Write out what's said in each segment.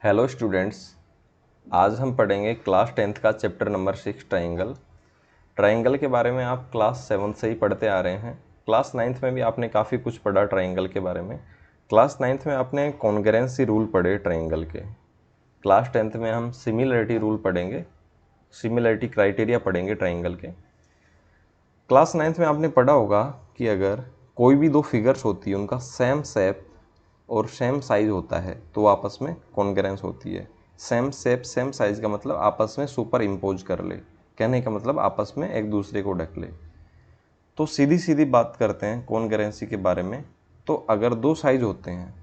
Hello students, आज हम पढ़ेंगे क्लास 10th का चैप्टर नंबर 6 ट्राइंगल। ट्राइंगल के बारे में आप क्लास 7 से ही पढ़ते आ रहे हैं। क्लास 9th में भी आपने काफ़ी कुछ पढ़ा ट्राइंगल के बारे में। क्लास 9th में आपने कॉन्ग्रुएंसी रूल पढ़े ट्राइंगल के। क्लास 10th में हम सिमिलरिटी रूल पढ़ेंगे, सिमिलरिटी क्राइटेरिया पढ़ेंगे ट्राइंगल के। क्लास 9th में आपने पढ़ा होगा कि अगर कोई भी दो फिगर्स होती है, उनका सेम शेप और सेम साइज होता है तो आपस में कॉन्ग्रुएंस होती है। सेम शेप सेम साइज का मतलब आपस में सुपर इम्पोज कर ले, कहने का मतलब आपस में एक दूसरे को ढक ले। तो सीधी सीधी बात करते हैं कॉन्ग्रुएंसी के बारे में। तो अगर दो साइज होते हैं,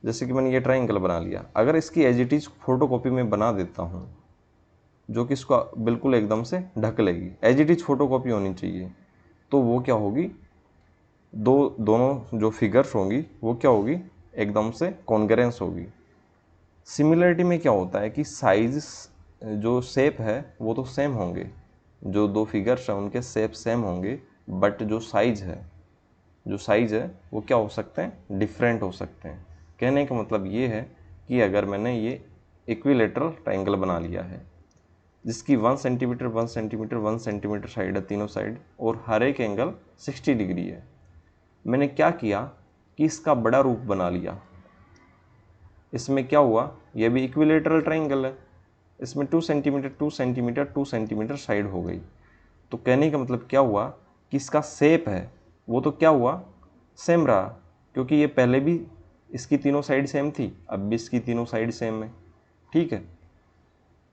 जैसे कि मैंने ये ट्राइंगल बना लिया, अगर इसकी एज इट इज फोटोकॉपी में बना देता हूँ जो कि इसको बिल्कुल एकदम से ढक लेगी, एज इट इज फोटोकॉपी होनी चाहिए, तो वो क्या होगी, दोनों जो फिगर्स होंगी वो क्या होगी, एकदम से कॉन्ग्रुएंस होगी। सिमिलरिटी में क्या होता है कि साइज जो शेप है वो तो सेम होंगे, जो दो फिगर्स हैं उनके शेप सेम होंगे, बट जो साइज है वो क्या हो सकते हैं, डिफरेंट हो सकते हैं। कहने का मतलब ये है कि अगर मैंने ये इक्विलेटरल ट्राइंगल बना लिया है जिसकी 1 सेंटीमीटर 1 सेंटीमीटर 1 सेंटीमीटर साइड है, तीनों साइड, और हर एक एंगल 60 डिग्री है, मैंने क्या किया कि इसका बड़ा रूप बना लिया। इसमें क्या हुआ, ये भी इक्विलेटरल ट्राइंगल है, इसमें 2 सेंटीमीटर 2 सेंटीमीटर 2 सेंटीमीटर साइड हो गई। तो कहने का मतलब क्या हुआ कि इसका शेप है वो तो क्या हुआ, सेम रहा, क्योंकि ये पहले भी इसकी तीनों साइड सेम थी, अब भी इसकी तीनों साइड सेम है। ठीक है,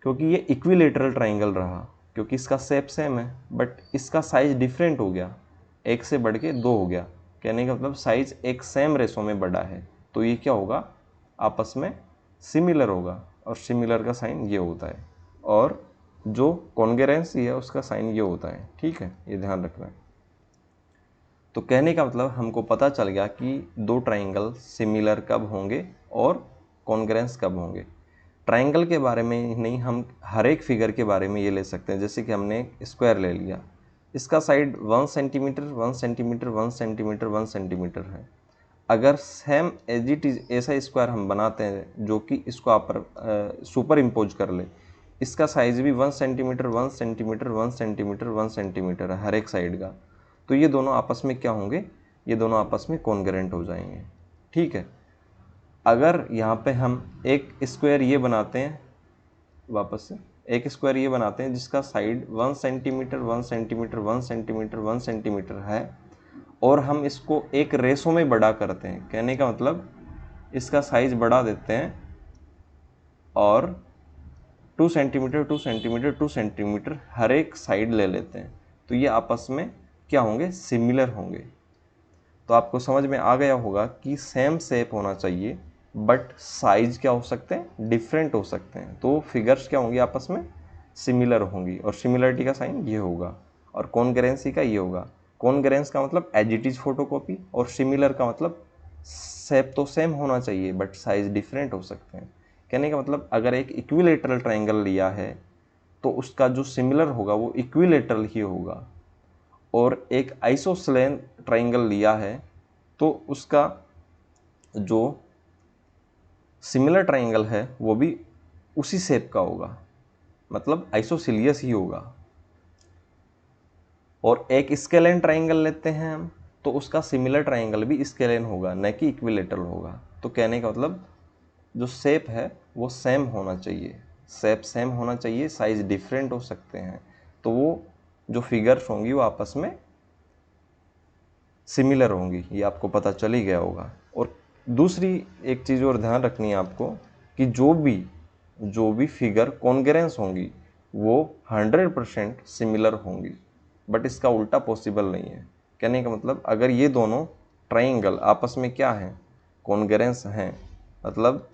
क्योंकि ये इक्विलेटरल ट्राइंगल रहा, क्योंकि इसका शेप सेम है बट इसका साइज डिफरेंट हो गया, एक से बढ़ के दो हो गया। कहने का मतलब साइज एक सेम रेशो में बढ़ा है, तो ये क्या होगा, आपस में सिमिलर होगा, और सिमिलर का साइन ये होता है, और जो कॉन्ग्रुएंसी है उसका साइन ये होता है। ठीक है, ये ध्यान रखना। तो कहने का मतलब हमको पता चल गया कि दो ट्राइंगल सिमिलर कब होंगे और कॉन्ग्रुएंस कब होंगे। ट्राइंगल के बारे में नहीं, हम हर एक फिगर के बारे में ये ले सकते हैं। जैसे कि हमने स्क्वायर ले लिया, इसका side 1 centimetre 1 centimetre 1 centimetre 1 centimetre है। अगर सेम एज इट इज ऐसा स्क्वायर हम बनाते हैं जो कि इसको आप सुपर इम्पोज कर ले, इसका साइज भी 1 सेंटीमीटर 1 सेंटीमीटर 1 सेंटीमीटर 1 सेंटीमीटर है हर एक साइड का, तो ये दोनों आपस में क्या होंगे, ये दोनों आपस में कॉन्ग्रुएंट हो जाएंगे। ठीक है, अगर यहाँ पे हम एक स्क्वायर ये बनाते हैं, वापस से एक स्क्वायर ये बनाते हैं जिसका side 1 centimetre 1 centimetre 1 centimetre 1 centimetre है, और हम इसको एक रेशो में बड़ा करते हैं, कहने का मतलब इसका साइज बढ़ा देते हैं और 2 सेंटीमीटर 2 सेंटीमीटर 2 सेंटीमीटर हर एक साइड ले लेते हैं, तो ये आपस में क्या होंगे, सिमिलर होंगे। तो आपको समझ में आ गया होगा कि सेम शेप होना चाहिए बट साइज क्या हो सकते हैं, डिफरेंट हो सकते हैं, तो फिगर्स क्या होंगी, आपस में सिमिलर होंगी, और सिमिलरिटी का साइन ये होगा, और कॉन्ग्रुएंसी का ये होगा। कॉन्ग्रुएंस का मतलब एज इट इज फोटोकॉपी, और सिमिलर का मतलब शेप तो सेम होना चाहिए बट साइज डिफरेंट हो सकते हैं। कहने का मतलब अगर एक इक्विलेटरल ट्राइंगल लिया है तो उसका जो सिमिलर होगा वो इक्विलेटरल ही होगा, और एक आइसोसेलेन ट्राइंगल लिया है तो उसका जो सिमिलर ट्राइंगल है वो भी उसी शेप का होगा, मतलब आइसोसिलियस ही होगा। और एक स्केलेन ट्राइंगल लेते हैं हम, तो उसका सिमिलर ट्राइंगल भी स्केलेन होगा, न कि इक्विलेटरल होगा। तो कहने का मतलब जो शेप है वो सेम होना चाहिए, शेप सेम होना चाहिए, साइज डिफरेंट हो सकते हैं, तो वो जो फिगर्स होंगी वो आपस में सिमिलर होंगी, ये आपको पता चल ही गया होगा। और दूसरी एक चीज़ और ध्यान रखनी है आपको कि जो भी फिगर कॉन्ग्रुएंस होंगी वो 100% सिमिलर होंगी, बट इसका उल्टा पॉसिबल नहीं है। कहने का मतलब अगर ये दोनों ट्राइंगल आपस में क्या हैं, कॉन्ग्रुएंस हैं, मतलब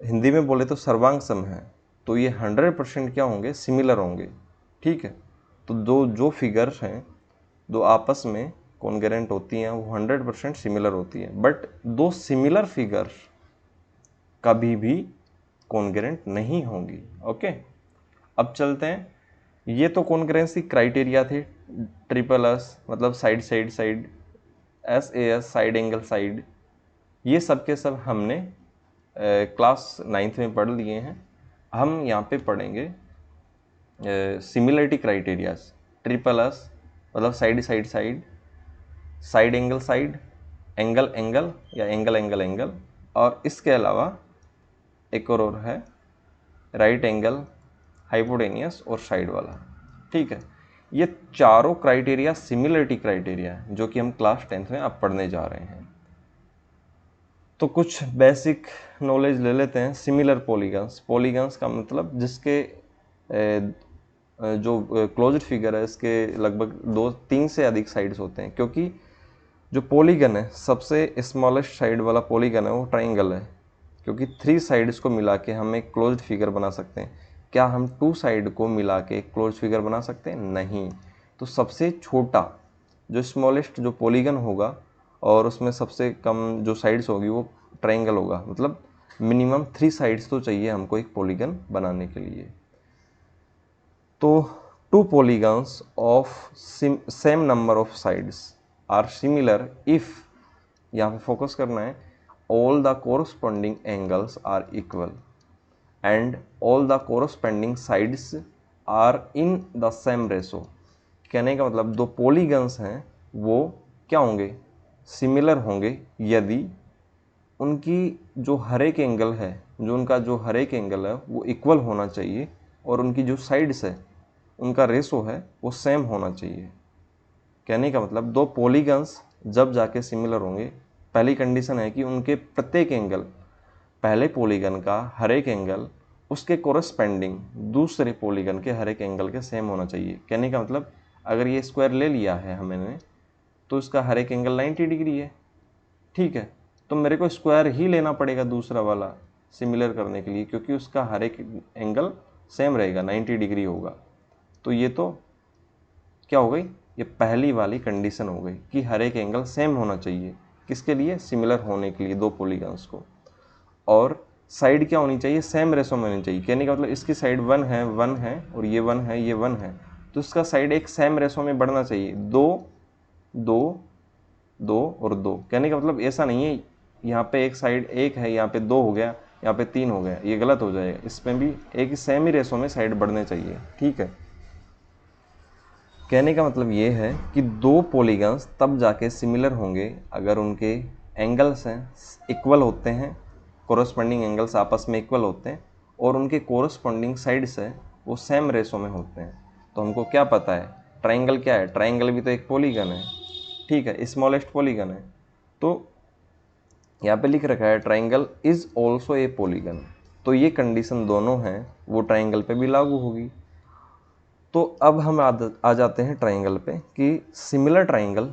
हिंदी में बोले तो सर्वांग सम है, तो ये 100% क्या होंगे, सिमिलर होंगे। ठीक है, तो जो फिगर्स हैं दो आपस में कॉन्ग्रुएंट होती हैं वो 100% सिमिलर होती हैं, बट दो सिमिलर फिगर्स कभी भी कॉन्ग्रुएंट नहीं होंगी। ओके, अब चलते हैं, ये तो कॉन्ग्रुएंसी क्राइटेरिया थे। ट्रिपल एस मतलब side side side, S A S side angle side, ये सब के सब हमने क्लास 9th में पढ़ लिए हैं। हम यहाँ पे पढ़ेंगे सिमिलरिटी क्राइटेरियाज, ट्रिपल एस मतलब side side side, side angle side, angle angle या एंगल एंगल एंगल, और इसके अलावा एक और है राइट एंगल, हाइपोटेनियस और साइड वाला। ठीक है, ये चारों क्राइटेरिया सिमिलरिटी क्राइटेरिया है जो कि हम क्लास 10th में अब पढ़ने जा रहे हैं। तो कुछ बेसिक नॉलेज ले लेते हैं। सिमिलर पॉलीगन्स, पॉलीगन्स का मतलब जिसके जो क्लोज्ड फिगर है इसके लगभग 2-3 से अधिक साइड्स होते हैं, क्योंकि जो पॉलीगन है सबसे स्मॉलेस्ट साइड वाला पॉलीगन है वो ट्राइंगल है, क्योंकि 3 साइड्स को मिला के हम एक क्लोज्ड फिगर बना सकते हैं। क्या हम 2 साइड को मिला के एक क्लोज्ड फिगर बना सकते हैं? नहीं। तो सबसे छोटा जो स्मॉलेस्ट जो पॉलीगन होगा और उसमें सबसे कम जो साइड्स होगी वो ट्राइंगल होगा, मतलब मिनिमम 3 साइड्स तो चाहिए हमको एक पॉलीगन बनाने के लिए। तो 2 polygons of same number of sides are similar if, यहाँ पे फोकस करना है, all the corresponding angles are equal and all the corresponding sides are in the same ratio। कहने का मतलब 2 polygons हैं वो क्या होंगे? सिमिलर होंगे यदि उनकी जो हर एक एंगल है, जो उनका जो हर एक एंगल है वो इक्वल होना चाहिए और उनकी जो साइड्स है उनका रेशो है वो सेम होना चाहिए। कहने का मतलब 2 पॉलीगन्स जब जाके सिमिलर होंगे, पहली कंडीशन है कि उनके प्रत्येक एंगल, पहले पॉलीगन का हर एक एंगल उसके कोरस्पेंडिंग दूसरे पॉलीगन के हर एक एंगल के सेम होना चाहिए। कहने का मतलब अगर ये स्क्वायर ले लिया है हमने तो इसका हर एक एंगल 90 डिग्री है। ठीक है, तो मेरे को स्क्वायर ही लेना पड़ेगा दूसरा वाला सिमिलर करने के लिए, क्योंकि उसका हर एक एंगल सेम रहेगा, 90 डिग्री होगा। तो ये तो क्या हो गई? ये पहली वाली कंडीशन हो गई कि हर एक एंगल सेम होना चाहिए। किसके लिए? सिमिलर होने के लिए 2 पॉलीगन्स को। और साइड क्या होनी चाहिए? सेम रेशो में होनी चाहिए। कहने का मतलब इसकी साइड 1 है, 1 है और ये 1 है, ये 1 है, तो इसका साइड एक सेम रेशो में बढ़ना चाहिए। 2 2 2 और 2। कहने का मतलब ऐसा नहीं है यहाँ पे एक साइड 1 है, यहाँ पे 2 हो गया, यहाँ पे 3 हो गया, ये गलत हो जाएगा। इसमें भी एक सेम ही रेशो में साइड बढ़ने चाहिए। ठीक है, कहने का मतलब ये है कि 2 पॉलीगन्स तब जाके सिमिलर होंगे अगर उनके एंगल्स हैं इक्वल होते हैं, कोरस्पॉन्डिंग एंगल्स आपस में इक्वल होते हैं और उनके कोरस्पॉन्डिंग साइड्स है वो सेम रेशो में होते हैं। तो हमको क्या पता है? ट्राइंगल क्या है? ट्राइंगल भी तो एक पॉलीगन है। ठीक है, स्मॉलेस्ट पॉलीगन है। तो यहाँ पे लिख रखा है triangle is also a polygon. तो ये कंडीशन दोनों हैं वो ट्राइंगल पे भी लागू होगी। तो अब हम आ जाते हैं ट्राइंगल पे कि सिमिलर ट्राइंगल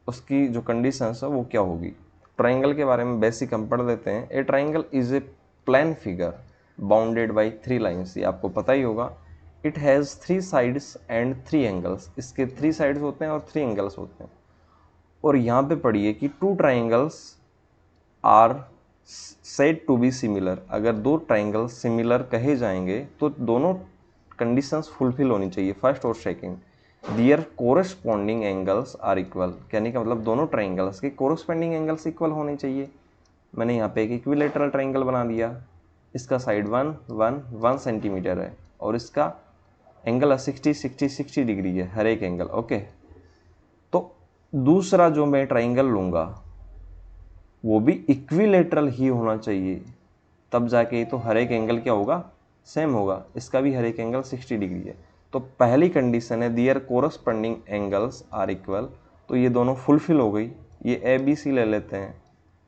उसकी जो कंडीशंस है वो क्या होगी। ट्राइंगल के बारे में बेसिक हम पढ़ लेते हैं। A triangle is a plane figure bounded by 3 lines. ये आपको पता ही होगा। It has 3 sides and 3 angles. इसके 3 साइड्स होते हैं और 3 एंगल्स होते हैं। और यहाँ पे पढ़िए कि 2 triangles are said to be similar. अगर 2 ट्राइंगल सिमिलर कहे जाएंगे तो दोनों कंडीशंस फुलफिल होनी चाहिए, फर्स्ट और second. Their corresponding angles are equal. कहने का मतलब दोनों ट्राइंगल्स के कोरस्पॉन्डिंग एंगल्स इक्वल होने चाहिए। मैंने यहाँ पे एक इक्विलेटरल ट्राइंगल बना दिया। इसका साइड 1 सेंटीमीटर है और इसका एंगल 60 डिग्री है हर एक एंगल। ओके, तो दूसरा जो मैं ट्राइंगल लूँगा वो भी इक्विलेटरल ही होना चाहिए, तब जाके तो हर एक एंगल क्या होगा? सेम होगा। इसका भी हर एक एंगल 60 डिग्री है। तो पहली कंडीशन है दियर कोरस्पॉन्डिंग एंगल्स आर इक्वल। तो ये दोनों फुलफिल हो गई। ये ए बी सी ले लेते हैं।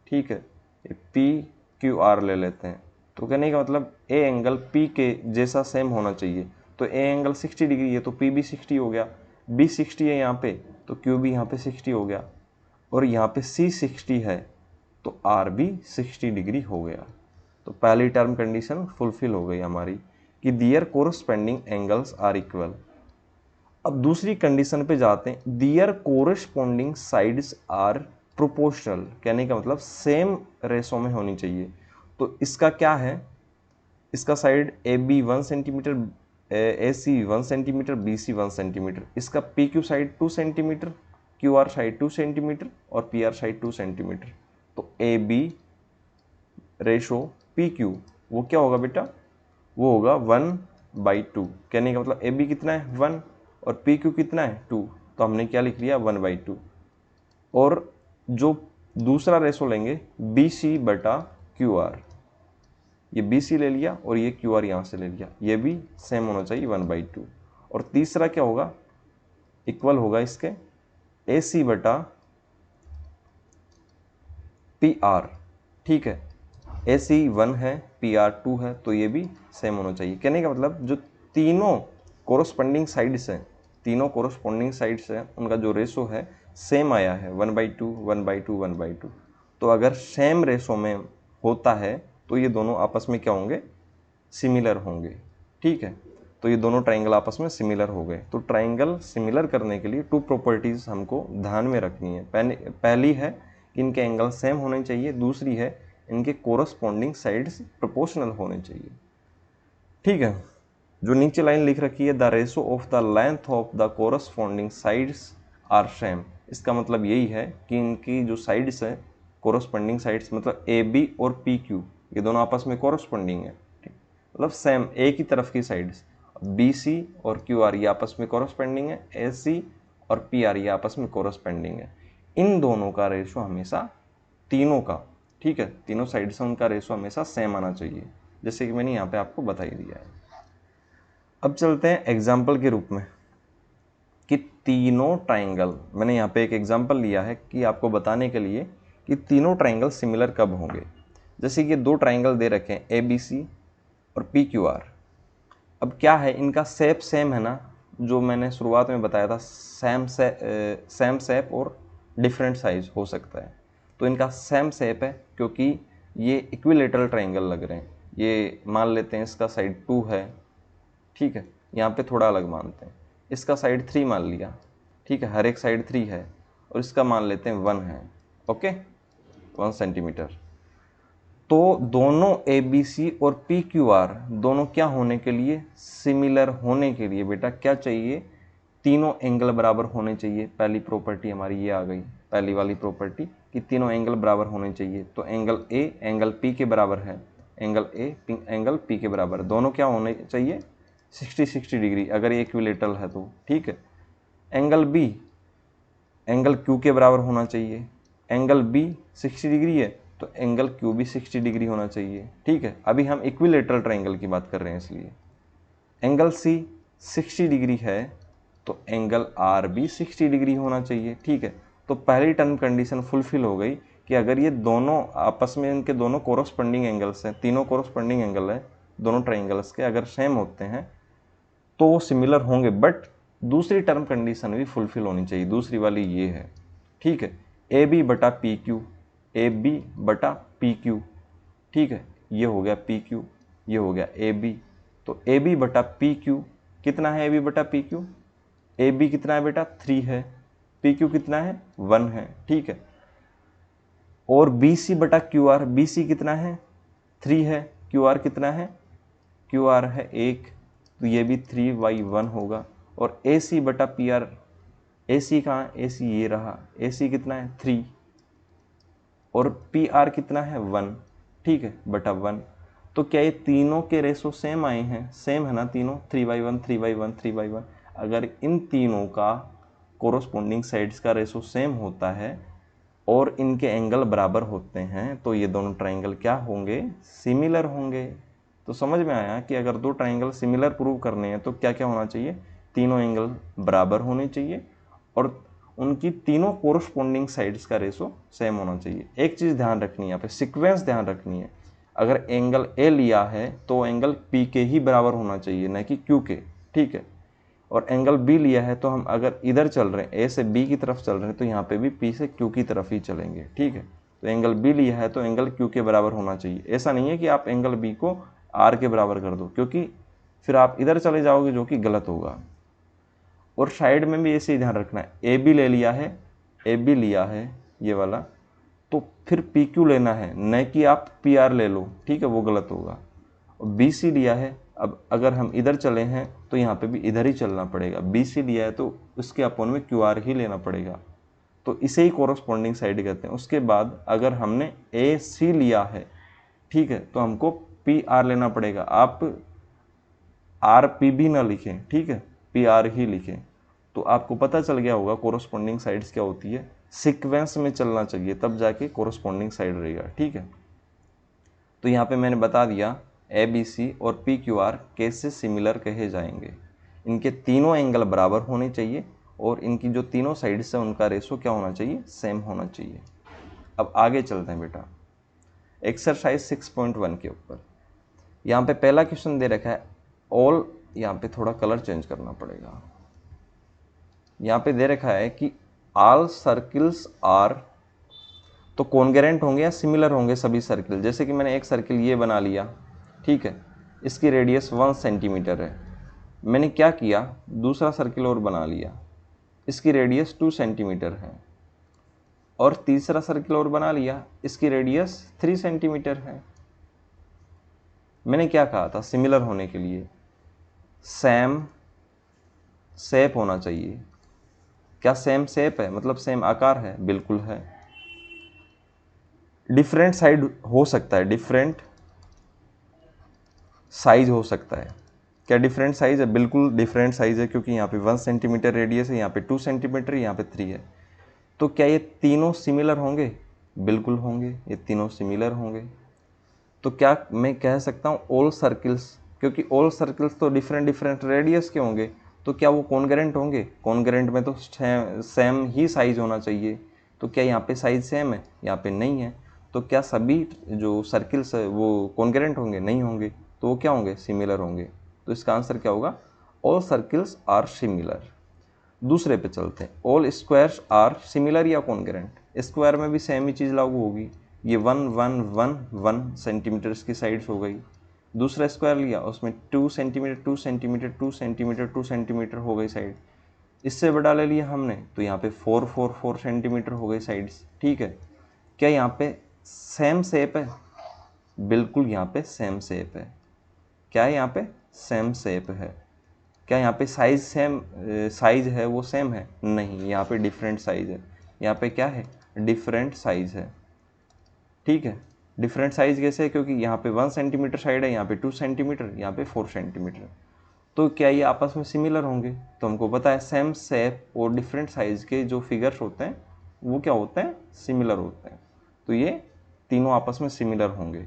ठीक है, ये पी क्यू आर ले लेते हैं। तो कहने का मतलब ए एंगल पी के जैसा सेम होना चाहिए। तो ए एंगल 60 डिग्री है तो पी भी 60 हो गया, बी 60 है यहाँ पे तो क्यू भी यहाँ पे 60 हो गया, और यहाँ पे सी 60 है तो आर भी 60 डिग्री हो गया। तो पहली टर्म कंडीशन फुलफिल हो गई हमारी कि दियर कोरस्पॉन्डिंग एंगल्स आर इक्वल। अब दूसरी कंडीशन पे जाते हैं। दियर कोरस्पॉन्डिंग साइड्स आर प्रोपोर्शनल। कहने का मतलब सेम रेशो में होनी चाहिए। तो इसका क्या है? इसका side A B 1 centimetre, A C 1 centimetre, B C 1 centimetre. इसका P Q side 2 centimetre, Q R side 2 centimetre और पी आर साइड 2 सेंटीमीटर। तो A B ratio P Q वो क्या होगा बेटा, वो होगा 1/2। कहने का मतलब ए बी कितना है 1 और पी क्यू कितना है 2, तो हमने क्या लिख लिया 1/2। और जो दूसरा रेशो लेंगे बी सी बटा क्यू आर, ये बी सी ले लिया और ये क्यू आर यहाँ से ले लिया, ये भी सेम होना चाहिए 1/2। और तीसरा क्या होगा, इक्वल होगा इसके ए सी बटा पी आर। ठीक है, ए सी 1 है, पी आर 2 है, तो ये भी सेम होना चाहिए। कहने का मतलब जो तीनों कोरोस्पोंडिंग साइड्स हैं, तीनों कोरोस्पोंडिंग साइड्स हैं, उनका जो रेशो है सेम आया है 1/2 1/2 1/2। तो अगर सेम रेशो में होता है तो ये दोनों आपस में क्या होंगे, सिमिलर होंगे। ठीक है, तो ये दोनों ट्राइंगल आपस में सिमिलर हो गए। तो ट्राइंगल सिमिलर करने के लिए 2 प्रॉपर्टीज़ हमको ध्यान में रखनी है। पहली है कि इनके एंगल सेम होने चाहिए, दूसरी है इनके कोरस्पॉन्डिंग साइड्स प्रोपोर्शनल होने चाहिए। ठीक है, जो नीचे लाइन लिख रखी है the ratio of the length of the corresponding sides are same, इसका मतलब यही है कि इनकी जो साइड्स है कोरस्पॉन्डिंग साइड्स मतलब ए बी और पी क्यू, ये दोनों आपस में कोरस्पॉन्डिंग है, मतलब सेम एक ही तरफ की साइड्स। बी सी और क्यू आर ये आपस में कोरस्पॉन्डिंग है, ए सी और पी आर ये आपस में कोरस्पॉन्डिंग है। इन दोनों का रेशो हमेशा, तीनों का, ठीक है, तीनों साइड से उनका रेशो हमेशा सेम आना चाहिए, जैसे कि मैंने यहाँ पे आपको बता ही दिया है। अब चलते हैं एग्जाम्पल के रूप में कि तीनों ट्राइंगल, मैंने यहाँ पे एक एग्जाम्पल लिया है कि आपको बताने के लिए कि तीनों ट्राइंगल सिमिलर कब होंगे। जैसे कि 2 ट्राइंगल दे रखे हैं ए बी सी और पी क्यू आर। अब क्या है, इनका शेप सेम है ना, जो मैंने शुरुआत में बताया था, सेम शेप और डिफरेंट साइज हो सकता है। तो इनका सेम शेप है क्योंकि ये इक्विलेटरल ट्राइंगल लग रहे हैं। ये मान लेते हैं इसका साइड 2 है, ठीक है, यहाँ पे थोड़ा अलग मानते हैं, इसका साइड 3 मान लिया, ठीक है, हर एक साइड 3 है, और इसका मान लेते हैं 1 है, ओके, 1 सेंटीमीटर। तो दोनों ए बी सी और पी क्यू आर दोनों क्या होने के लिए, सिमिलर होने के लिए बेटा क्या चाहिए, तीनों एंगल बराबर होने चाहिए। पहली प्रॉपर्टी हमारी ये आ गई, पहली वाली प्रॉपर्टी कि तीनों एंगल बराबर होने चाहिए। तो एंगल ए एंगल पी के बराबर है, एंगल ए एंगल पी के बराबर, दोनों क्या होने चाहिए 60 डिग्री, अगर ये इक्विलेटरल है तो, ठीक है। एंगल बी एंगल क्यू के बराबर होना चाहिए, एंगल बी 60 डिग्री है तो एंगल क्यू भी 60 डिग्री होना चाहिए, ठीक है। अभी हम इक्विलेटरल ट्राइंगल की बात कर रहे हैं, इसलिए एंगल सी 60 डिग्री है तो एंगल आर भी 60 डिग्री होना चाहिए, ठीक है। तो पहली टर्म कंडीशन फुलफिल हो गई कि अगर ये दोनों आपस में, इनके दोनों कोरस्पॉन्डिंग एंगल्स हैं, तीनों कोरस्पॉन्डिंग एंगल है दोनों ट्राइंगल्स के, अगर सेम होते हैं तो वो सिमिलर होंगे। बट दूसरी टर्म कंडीशन भी फुलफिल होनी चाहिए, दूसरी वाली ये है, ठीक है, ए बी बटा पी क्यू, ए बी बटा पी क्यू, ठीक है, ये हो गया पी क्यू, ये हो गया ए बी। तो ए बी बटा पी क्यू कितना है, ए बी बटा पी क्यू, ए बी कितना है बेटा 3 है, पी क्यू कितना है 1 है, ठीक है। और बी सी बटा क्यू आर, बी सी कितना है 3 है, क्यू आर कितना है, क्यू आर है 1, तो ये भी 3/1 होगा। और ए सी बटा पी आर, ए सी कहाँ, ए सी ये रहा, ए सी कितना है 3 और पी आर कितना है 1, ठीक है, बटा 1। तो क्या ये तीनों के रेशो सेम आए हैं, सेम है ना तीनों, 3/1 3/1 3/1। अगर इन तीनों का कोरोस्पोंडिंग साइड्स का रेशो सेम होता है और इनके एंगल बराबर होते हैं तो ये दोनों ट्राइंगल क्या होंगे, सिमिलर होंगे। तो समझ में आया कि अगर 2 ट्राइंगल सिमिलर प्रूव करने हैं तो क्या क्या होना चाहिए, तीनों एंगल बराबर होने चाहिए और उनकी तीनों कोरस्पोंडिंग साइड्स का रेशो सेम होना चाहिए। एक चीज़ ध्यान रखनी है यहाँ पे, सीक्वेंस ध्यान रखनी है। अगर एंगल ए लिया है तो एंगल पी के ही बराबर होना चाहिए, न कि क्यू के, ठीक है। और एंगल बी लिया है तो हम अगर इधर चल रहे हैं, ए से बी की तरफ चल रहे हैं, तो यहाँ पे भी पी से क्यू की तरफ ही चलेंगे, ठीक है। तो एंगल बी लिया है तो एंगल क्यू के बराबर होना चाहिए। ऐसा नहीं है कि आप एंगल बी को आर के बराबर कर दो, क्योंकि फिर आप इधर चले जाओगे जो कि गलत होगा। और साइड में भी ऐसे ही ध्यान रखना है, ए बी ले लिया है, ए बी लिया है ये वाला, तो फिर पी क्यू लेना है, न कि आप पी आर ले लो, ठीक है, वो गलत होगा। और बी सी लिया है, अब अगर हम इधर चले हैं तो यहाँ पे भी इधर ही चलना पड़ेगा, बी सी लिया है तो उसके अपोन में क्यू आर ही लेना पड़ेगा, तो इसे ही कोरस्पॉन्डिंग साइड कहते हैं। उसके बाद अगर हमने ए सी लिया है ठीक है, तो हमको पी आर लेना पड़ेगा। आप आर पी भी ना लिखें, ठीक है, पी आर ही लिखें। तो आपको पता चल गया होगा कोरोस्पोंडिंग साइड्स क्या होती है। सीक्वेंस में चलना चाहिए तब जाके कोरोस्पोंडिंग साइड रहेगा, ठीक है। तो यहाँ पे मैंने बता दिया ए बी सी और पी क्यू आर कैसे सिमिलर कहे जाएंगे। इनके तीनों एंगल बराबर होने चाहिए और इनकी जो तीनों साइड्स है उनका रेशो क्या होना चाहिए, सेम होना चाहिए। अब आगे चलते हैं बेटा एक्सरसाइज 6.1 के ऊपर। यहाँ पे पहला क्वेश्चन दे रखा है ऑल, यहाँ पे थोड़ा कलर चेंज करना पड़ेगा। यहाँ पे दे रखा है कि ऑल सर्किल्स आर, तो कॉन्ग्रेंट होंगे या सिमिलर होंगे सभी सर्किल। जैसे कि मैंने एक सर्किल ये बना लिया, ठीक है, इसकी रेडियस 1 सेंटीमीटर है। मैंने क्या किया, दूसरा सर्किल और बना लिया, इसकी रेडियस 2 सेंटीमीटर है। और तीसरा सर्किल और बना लिया, इसकी रेडियस 3 सेंटीमीटर है। मैंने क्या कहा था, सिमिलर होने के लिए सेम शेप होना चाहिए। क्या सेम शेप है, मतलब सेम आकार है? बिल्कुल है। डिफरेंट साइड हो सकता है, डिफरेंट साइज हो सकता है। क्या डिफरेंट साइज है? बिल्कुल डिफरेंट साइज है, क्योंकि यहाँ पे 1 सेंटीमीटर रेडियस है, यहाँ पे 2 सेंटीमीटर, यहाँ पे 3 है। तो क्या ये तीनों सिमिलर होंगे? बिल्कुल होंगे, ये तीनों सिमिलर होंगे। तो क्या मैं कह सकता हूँ ऑल सर्किल्स, क्योंकि ऑल सर्किल्स तो डिफरेंट डिफरेंट रेडियस के होंगे, तो क्या वो कॉन्ग्रेंट होंगे? कॉन्ग्रेंट में तो सेम ही साइज होना चाहिए। तो क्या यहाँ पे साइज सेम है? यहाँ पे नहीं है। तो क्या सभी जो सर्किल्स है वो कॉन्ग्रेंट होंगे? नहीं होंगे। तो वो क्या होंगे? सिमिलर होंगे। तो इसका आंसर क्या होगा? All circles are similar. दूसरे पे चलते हैं, ऑल स्क्वायर्स आर सिमिलर या कॉन्ग्रेंट। स्क्वायर में भी सेम ही चीज़ लागू होगी। ये 1 1 1 1 सेंटीमीटर की साइड्स हो गई। दूसरा स्क्वायर लिया, उसमें 2 सेंटीमीटर 2 सेंटीमीटर 2 सेंटीमीटर 2 सेंटीमीटर हो गई साइड। इससे बड़ा ले लिया हमने, तो यहाँ पे 4 4 4 सेंटीमीटर हो गई साइड्स, ठीक है। क्या यहाँ पे सेम शेप है? बिल्कुल यहाँ पे सेम शेप है। क्या है यहाँ पे? सेम शेप है। क्या यहाँ पे साइज सेम साइज है वो सेम है? नहीं, यहाँ पे डिफरेंट साइज है। यहाँ पे क्या है? डिफरेंट साइज है, ठीक है। डिफरेंट साइज कैसे है? क्योंकि यहाँ पे 1 सेंटीमीटर साइड है, यहाँ पे 2 सेंटीमीटर, यहाँ पे 4 सेंटीमीटर। तो क्या ये आपस में सिमिलर होंगे? तो हमको पता है सेम शेप और डिफरेंट साइज के जो फिगर्स होते हैं वो क्या होते हैं? सिमिलर होते हैं। तो ये तीनों आपस में सिमिलर होंगे।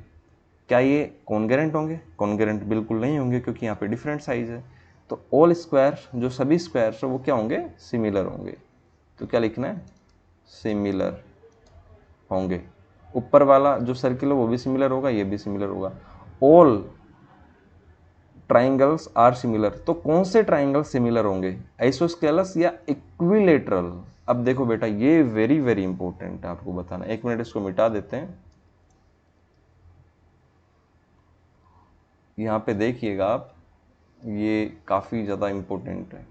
क्या ये कॉन्ग्रेंट होंगे? कॉन्ग्रेंट बिल्कुल नहीं होंगे, क्योंकि यहाँ पे डिफरेंट साइज है। तो ऑल स्क्वायर, जो सभी स्क्वायर्स है वो क्या होंगे? सिमिलर होंगे। तो क्या लिखना है? सिमिलर होंगे। ऊपर वाला जो सर्किल है वो भी सिमिलर होगा, ये भी सिमिलर होगा। ऑल ट्राइंगल्स आर सिमिलर, तो कौन से ट्राइंगल सिमिलर होंगे? आइसोस्केलस या इक्विलेटरल? अब देखो बेटा, ये वेरी वेरी इंपॉर्टेंट है आपको बताना। एक मिनट इसको मिटा देते हैं। यहाँ पे देखिएगा आप, ये काफ़ी ज़्यादा इम्पोर्टेंट है।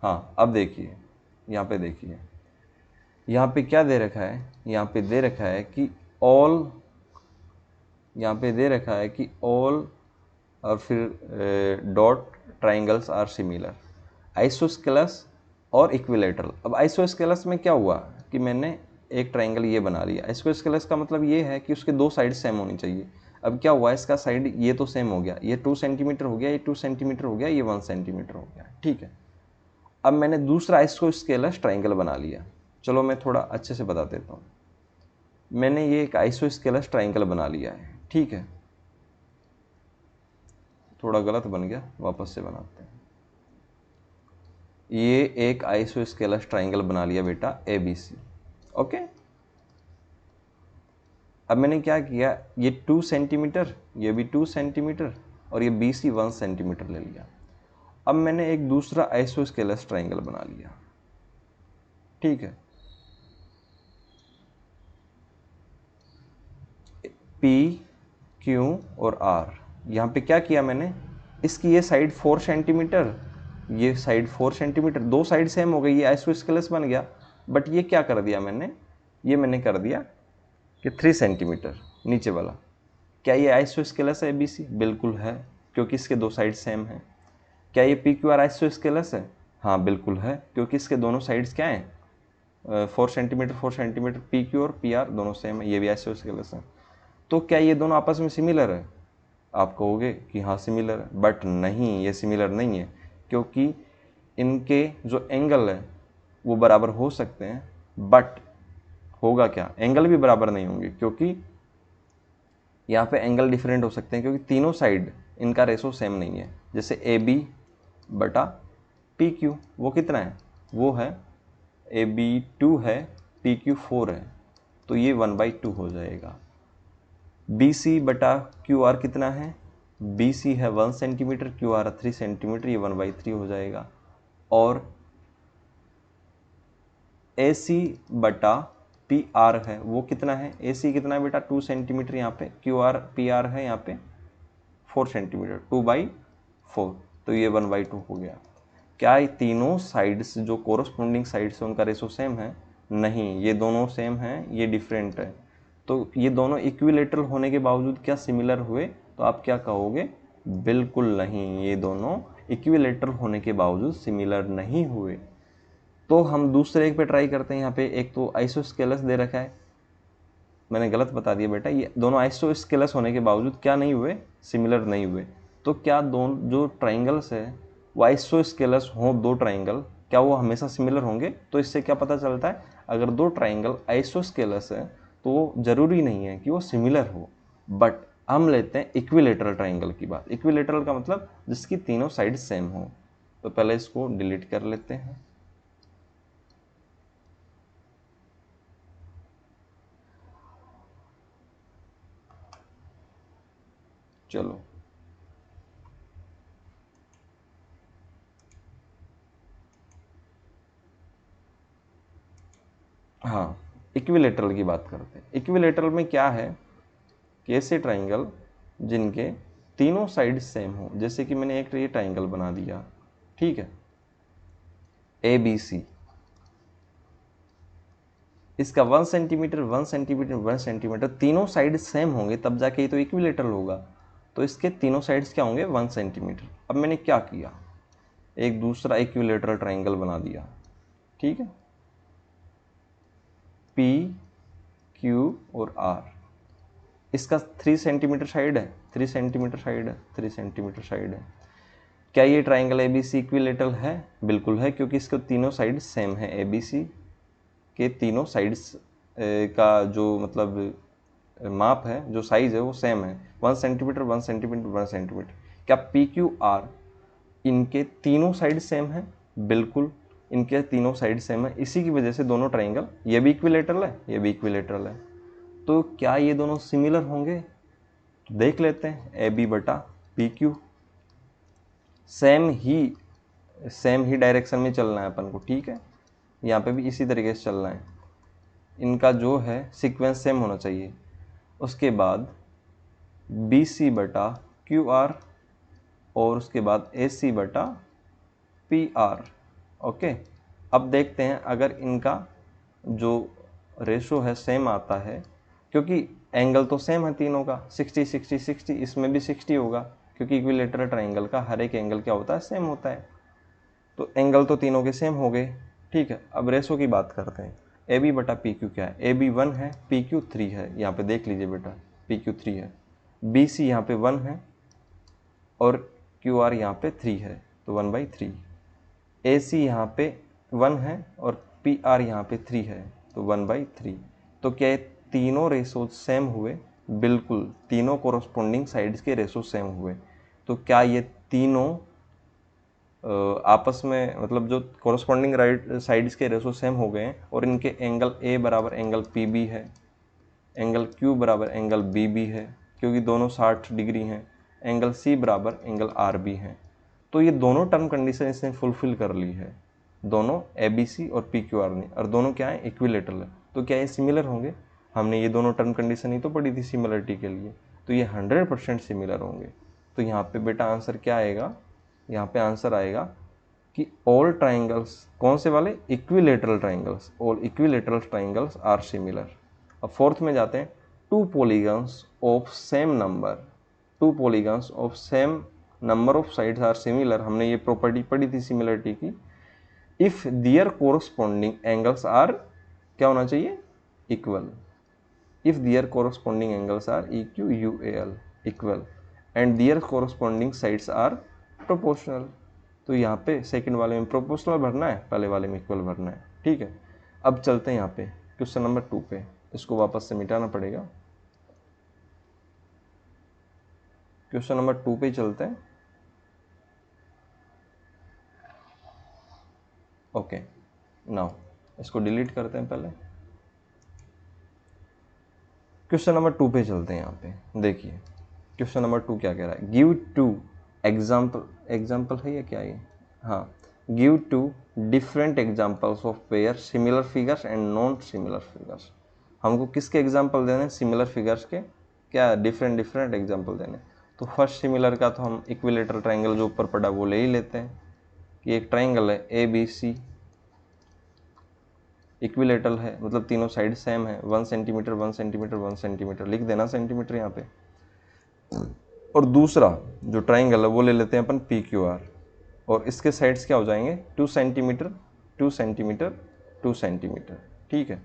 हाँ, अब देखिए, यहाँ पे देखिए, यहाँ पे क्या दे रखा है? यहाँ पे दे रखा है कि ऑल, यहाँ पे दे रखा है कि ऑल और फिर dot triangles are similar, isosceles और इक्विलेटरल। अब आइसोस्केलस में क्या हुआ कि मैंने एक ट्राइंगल ये बना लिया। आइसोस्केलस का मतलब ये है कि उसके दो साइड सेम होनी चाहिए। अब क्या हुआ, इसका साइड ये तो सेम हो गया, ये 2 सेंटीमीटर हो गया, ये 2 सेंटीमीटर हो गया, ये 1 सेंटीमीटर हो गया, ठीक है। अब मैंने दूसरा आइसोस्केलस ट्राइंगल बना लिया। चलो मैं थोड़ा अच्छे से बता देता हूँ। मैंने ये एक आइसोस्केलस ट्राइंगल बना लिया है, ठीक है। थोड़ा गलत बन गया, वापस से बनाते हैं। ये एक आइसोस्केलस ट्राइंगल बना लिया बेटा, ABC, ओके। अब मैंने क्या किया, ये 2 सेंटीमीटर, ये भी 2 सेंटीमीटर, और ये BC 1 सेंटीमीटर ले लिया। अब मैंने एक दूसरा आइसोस्केलस ट्राइंगल बना लिया, ठीक है। P, Q और R, यहाँ पे क्या किया मैंने, इसकी ये साइड 4 सेंटीमीटर, ये साइड 4 सेंटीमीटर, दो साइड सेम हो गई, ये आइसोस्केलस बन गया। बट ये क्या कर दिया मैंने, ये मैंने कर दिया कि 3 सेंटीमीटर नीचे वाला। क्या ये आइसोस्केलस है ABC? बिल्कुल है, क्योंकि इसके दो साइड सेम हैं। क्या ये पी क्यू आर आइसोस्केलस है? हाँ बिल्कुल है, क्योंकि इसके दोनों साइड्स क्या हैं 4 सेंटीमीटर पी क्यू और पी आर दोनों सेम है, ये भी आइसोस्केलस है। तो क्या ये दोनों आपस में सिमिलर है? आप कहोगे कि हाँ सिमिलर है, बट नहीं, ये सिमिलर नहीं है, क्योंकि इनके जो एंगल है वो बराबर हो सकते हैं, बट होगा क्या, एंगल भी बराबर नहीं होंगे, क्योंकि यहाँ पे एंगल डिफरेंट हो सकते हैं, क्योंकि तीनों साइड इनका रेशो सेम नहीं है। जैसे ए बी बटा पी क्यू, वो कितना है, वो है ए बी 2 है, पी क्यू 4 है, तो ये 1/2 हो जाएगा। बी सी बटा क्यू आर कितना है, बी सी है 1 सेंटीमीटर, क्यू आर 3 सेंटीमीटर, ये 1/3 हो जाएगा। और ए सी बटा पी आर है, वो कितना है, ए सी कितना है बेटा 2 सेंटीमीटर, यहाँ पे क्यू आर पी आर है यहाँ पे 4 सेंटीमीटर, 2/4, तो ये 1/2 हो गया। क्या ये तीनों साइड्स जो कोरस्पोंडिंग साइड्स है उनका रेशो सेम है? नहीं, ये दोनों सेम हैं, ये डिफरेंट है। तो ये दोनों इक्विलेटरल होने के बावजूद क्या सिमिलर हुए? तो आप क्या कहोगे, बिल्कुल नहीं, ये दोनों इक्विलेटरल होने के बावजूद सिमिलर नहीं हुए। तो हम दूसरे एक पे ट्राई करते हैं। यहाँ पे एक तो आइसोस्केलस दे रखा है, मैंने गलत बता दिया बेटा, ये दोनों आइसोस्केलस होने के बावजूद क्या नहीं हुए, सिमिलर नहीं हुए। तो क्या दोनों जो ट्राइंगल्स है वो आइसोस्केलस हों, दो ट्राइंगल, क्या वो हमेशा सिमिलर होंगे? तो इससे क्या पता चलता है, अगर दो ट्राइंगल आइसोस्केलस है तो ज़रूरी नहीं है कि वो सिमिलर हो। बट हम लेते हैं इक्विलेटरल ट्राइंगल की बात। इक्विलेटरल का मतलब जिसकी तीनों साइड सेम हो। तो पहले इसको डिलीट कर लेते हैं। चलो, हाँ, इक्विलेटरल की बात करते हैं। इक्विलेटरल में क्या है कि ऐसे ट्राइंगल जिनके तीनों साइड सेम हो, जैसे कि मैंने एक ये ट्राइंगल बना दिया, ठीक है, ए बी सी, इसका 1 सेंटीमीटर 1 सेंटीमीटर 1 सेंटीमीटर, तीनों साइड सेम होंगे तब जाके ये तो इक्विलेटरल होगा। तो इसके तीनों साइड्स क्या होंगे, 1 सेंटीमीटर। अब मैंने क्या किया, एक दूसरा इक्विलेटरल ट्राइंगल बना दिया, ठीक है, पी क्यू और आर, इसका 3 सेंटीमीटर साइड है, 3 सेंटीमीटर साइड है, 3 सेंटीमीटर साइड है। क्या ये triangle A B C equilateral है? बिल्कुल है, क्योंकि इसके तीनों साइड सेम है। ए बी सी के तीनों साइड्स का जो मतलब माप है, जो साइज है वो सेम है, 1 सेंटीमीटर 1 सेंटीमीटर 1 सेंटीमीटर। क्या पी क्यू आर इनके तीनों साइड सेम है? बिल्कुल, इनके तीनों साइड सेम है, इसी की वजह से दोनों ट्राइंगल, ये भी इक्विलेटरल है, ये भी इक्विलेटरल है। तो क्या ये दोनों सिमिलर होंगे? तो देख लेते हैं, ए बी बटा पी क्यू, सेम ही डायरेक्शन में चलना है अपन को, ठीक है, यहाँ पे भी इसी तरीके से चलना है, इनका जो है सीक्वेंस सेम होना चाहिए। उसके बाद बी सी बटा क्यू आर और उसके बाद ए सी बटा पी आर। ओके, अब देखते हैं अगर इनका जो रेशो है सेम आता है, क्योंकि एंगल तो सेम है तीनों का, 60 60 60, इसमें भी 60 होगा, क्योंकि इक्विलेटरल ट्राइंगल का हर एक एंगल क्या होता है, सेम होता है। तो एंगल तो तीनों के सेम हो गए, ठीक है। अब रेशो की बात करते हैं। ए बी बटा पी क्यू क्या है, ए बी 1 है, पी क्यू 3 है, यहाँ पे देख लीजिए बेटा, पी क्यू 3 है, बी सी यहाँ पे 1 है और क्यू आर यहाँ पे 3 है, तो 1/3। ए सी यहाँ पे 1 है और पी आर यहाँ पे 3 है, तो 1/3। तो क्या ये तीनों रेशो सेम हुए? बिल्कुल, तीनों कोरस्पोंडिंग साइड्स के रेशो सेम हुए। तो क्या ये तीनों आपस में मतलब जो कोरस्पोंडिंग राइट साइड्स के रेशो सेम हो गए हैं और इनके एंगल ए बराबर एंगल पी बी है, एंगल क्यू बराबर एंगल बी बी है, क्योंकि दोनों 60 डिग्री हैं, एंगल सी बराबर एंगल आर बी है। तो ये दोनों टर्म कंडीशन इसने फुलफिल कर ली है, दोनों ए बी सी और पी क्यू आर ने, और दोनों क्या है, इक्विलेटरल है। तो क्या ये सिमिलर होंगे? हमने ये दोनों टर्म कंडीशन ही तो पढ़ी थी सिमिलरिटी के लिए, तो ये 100% सिमिलर होंगे। तो यहाँ पे बेटा आंसर क्या आएगा, यहाँ पे आंसर आएगा कि ऑल ट्राइंगल्स, कौन से वाले, equilateral triangles, all equilateral triangles are similar. अब फोर्थ में जाते हैं, two polygons of same number, two polygons of same number of sides are similar, हमने ये प्रॉपर्टी पढ़ी थी सिमिलरिटी की, if their corresponding angles are क्या होना चाहिए, equal, if their corresponding angles are EQUAL equal and their corresponding sides are proportional. तो यहाँ पे सेकंड वाले में प्रोपोर्शनल भरना है, पहले वाले में इक्वल भरना है, ठीक है। अब चलते हैं यहाँ पे क्वेश्चन नंबर 2 पे, इसको वापस से मिटाना पड़ेगा। क्वेश्चन नंबर 2 पे चलते हैं। ओके, नाउ इसको डिलीट करते हैं पहले। क्वेश्चन नंबर 2 पे चलते हैं। यहाँ पे देखिए क्वेश्चन नंबर 2 क्या कह रहा है, गिव टू एग्जाम्पल है या क्या ये, हाँ, give two different examples of pair similar figures and non similar figures. हमको किसके एग्जाम्पल देने, सिमिलर फिगर्स के, क्या डिफरेंट एग्जाम्पल देने। तो फर्स्ट सिमिलर का तो हम इक्विलेटरल ट्राइंगल जो ऊपर पड़ा वो ले ही लेते हैं कि एक ट्राइंगल है ABC, इक्विलेटरल है, मतलब तीनों साइड सेम है, 1 सेंटीमीटर 1 सेंटीमीटर 1 सेंटीमीटर, लिख देना सेंटीमीटर यहाँ पे। और दूसरा जो ट्राइंगल है वो ले लेते हैं अपन PQR, और इसके साइड्स क्या हो जाएंगे 2 सेंटीमीटर 2 सेंटीमीटर 2 सेंटीमीटर, ठीक है,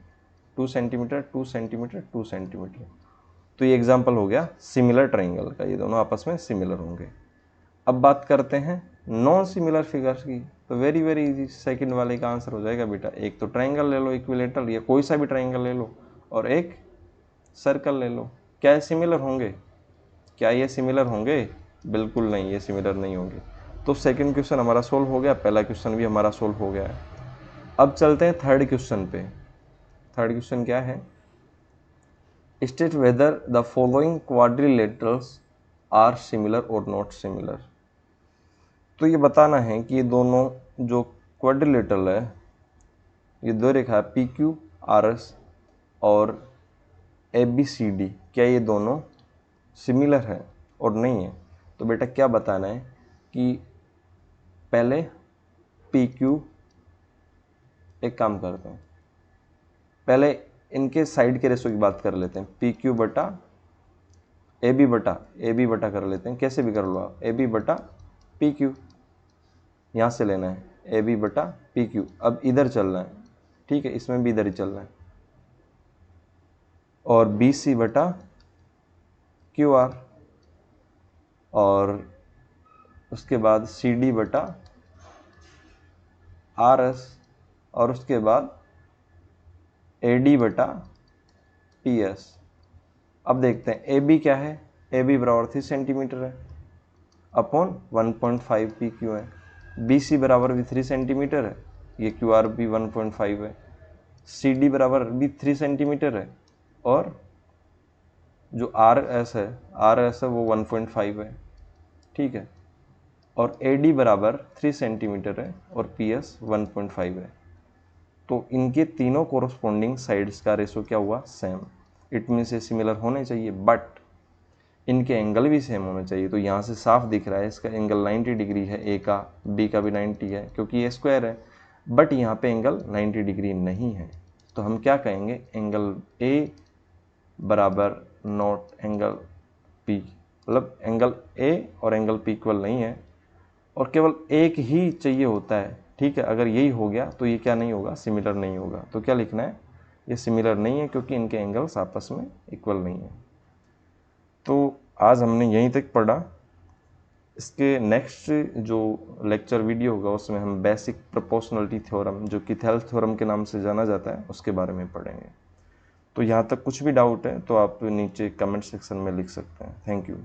2 सेंटीमीटर 2 सेंटीमीटर 2 सेंटीमीटर। तो ये एग्जाम्पल हो गया सिमिलर ट्राइंगल का, ये दोनों आपस में सिमिलर होंगे। अब बात करते हैं नॉन सिमिलर फिगर्स की, तो वेरी इजी, सेकंड वाले का आंसर हो जाएगा बेटा, एक तो ट्राइंगल ले लो इक्विलेटरल, या कोई सा भी ट्राइंगल ले लो, और एक सर्कल ले लो। क्या ये सिमिलर होंगे, क्या ये सिमिलर होंगे, बिल्कुल नहीं, ये सिमिलर नहीं होंगे। तो सेकंड क्वेश्चन हमारा सोल्व हो गया, पहला क्वेश्चन भी हमारा सोल्व हो गया है। अब चलते हैं थर्ड क्वेश्चन पे। थर्ड क्वेश्चन क्या है, state whether the following quadrilaterals are similar और नॉट सिमिलर। तो ये बताना है कि ये दोनों जो क्वाड्रिलेटरल है, ये दो रेखा PQRS और ABCD, क्या ये दोनों सिमिलर है और नहीं है। तो बेटा क्या बताना है कि पहले PQ, एक काम करते हैं, पहले इनके साइड के रेशो की बात कर लेते हैं, PQ बटा AB बटा कर लेते हैं, कैसे भी कर लो आप, AB बटा PQ, यहाँ से लेना है AB बटा PQ। अब इधर चलना है, ठीक है, इसमें भी इधर ही चलना है, और BC बटा QR, और उसके बाद CD बटा RS, और उसके बाद AD बटा PS। अब देखते हैं AB क्या है, AB बराबर 3 सेंटीमीटर है अपॉन 1.5 PQ है, BC बराबर भी 3 सेंटीमीटर है, ये QR भी 1.5 है, CD बराबर भी 3 सेंटीमीटर है, और जो RS है वो 1.5 है, ठीक है, और AD बराबर 3 सेंटीमीटर है और PS 1.5 है। तो इनके तीनों कोरस्पॉन्डिंग साइड्स का रेशो क्या हुआ, सेम। इट मीन्स ये सिमिलर होने चाहिए, बट इनके एंगल भी सेम होने चाहिए। तो यहाँ से साफ दिख रहा है इसका एंगल 90 डिग्री है, A का, B का भी 90 है, क्योंकि ये स्क्वायर है, बट यहाँ पे एंगल 90 डिग्री नहीं है। तो हम क्या कहेंगे, एंगल A बराबर नॉट एंगल P, मतलब एंगल A और एंगल P इक्वल नहीं है, और केवल एक ही चाहिए होता है, ठीक है। अगर यही हो गया तो ये क्या नहीं होगा, सिमिलर नहीं होगा। तो क्या लिखना है, ये सिमिलर नहीं है क्योंकि इनके एंगल्स आपस में इक्वल नहीं है। तो आज हमने यहीं तक पढ़ा। इसके नेक्स्ट जो लेक्चर वीडियो होगा उसमें हम बेसिक प्रोपोर्शनलिटी थ्योरम, जो कि थेल्स थ्योरम के नाम से जाना जाता है, उसके बारे में पढ़ेंगे। तो यहाँ तक कुछ भी डाउट है तो आप नीचे कमेंट सेक्शन में लिख सकते हैं। Thank you.